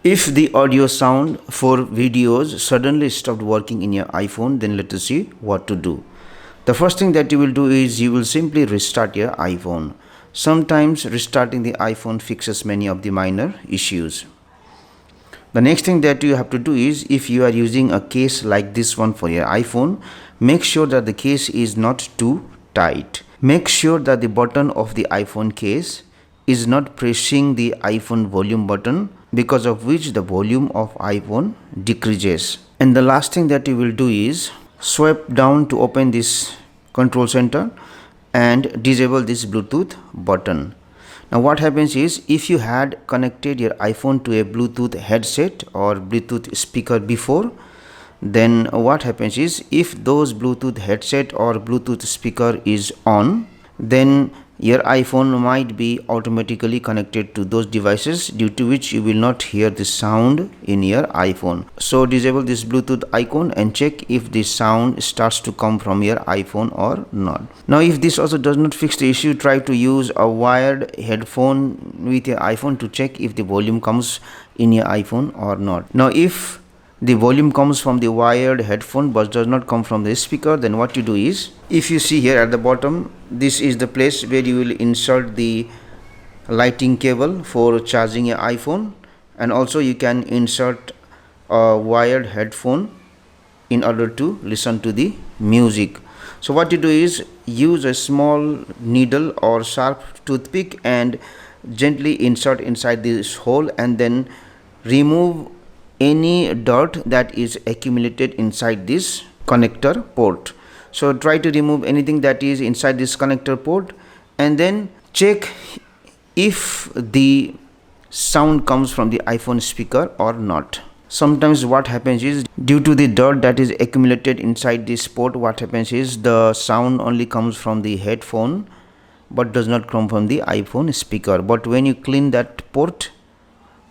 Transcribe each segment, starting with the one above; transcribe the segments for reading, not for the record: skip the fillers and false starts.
If the audio sound for videos suddenly stopped working in your iPhone, then let us see what to do. The first thing that you will do is you will simply restart your iPhone. Sometimes restarting the iPhone fixes many of the minor issues. The next thing that you have to do is, if you are using a case like this one for your iPhone, make sure that the case is not too tight. Make sure that the button of the iPhone case is not pressing the iPhone volume button, because of which the volume of iPhone decreases. And the last thing that you will do is swipe down to open this control center and disable this Bluetooth button. Now what happens is, if you had connected your iPhone to a Bluetooth headset or Bluetooth speaker before, then what happens is, if those Bluetooth headset or Bluetooth speaker is on, then your iPhone might be automatically connected to those devices, due to which you will not hear the sound in your iPhone. So disable this Bluetooth icon and check if the sound starts to come from your iPhone or not. Now if this also does not fix the issue, try to use a wired headphone with your iPhone to check if the volume comes in your iPhone or not. Now if the volume comes from the wired headphone but does not come from the speaker, then what you do is, if you see here at the bottom, this is the place where you will insert the lighting cable for charging your iPhone, and also you can insert a wired headphone in order to listen to the music. So what you do is, use a small needle or sharp toothpick and gently insert inside this hole, and then remove any dirt that is accumulated inside this connector port. So try to remove anything that is inside this connector port, and then check if the sound comes from the iPhone speaker or not. Sometimes what happens is, due to the dirt that is accumulated inside this port, what happens is the sound only comes from the headphone but does not come from the iPhone speaker. But when you clean that port,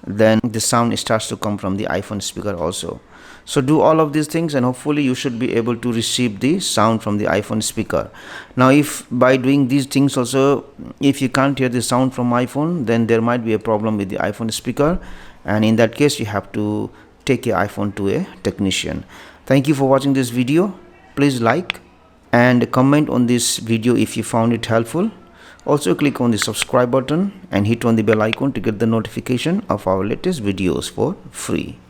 then the sound starts to come from the iPhone speaker also. So do all of these things and hopefully you should be able to receive the sound from the iPhone speaker. Now if by doing these things also, if you can't hear the sound from iPhone, then there might be a problem with the iPhone speaker, and in that case you have to take your iPhone to a technician. Thank you for watching this video. Please like and comment on this video if you found it helpful. Also click on the subscribe button and hit on the bell icon to get the notification of our latest videos for free.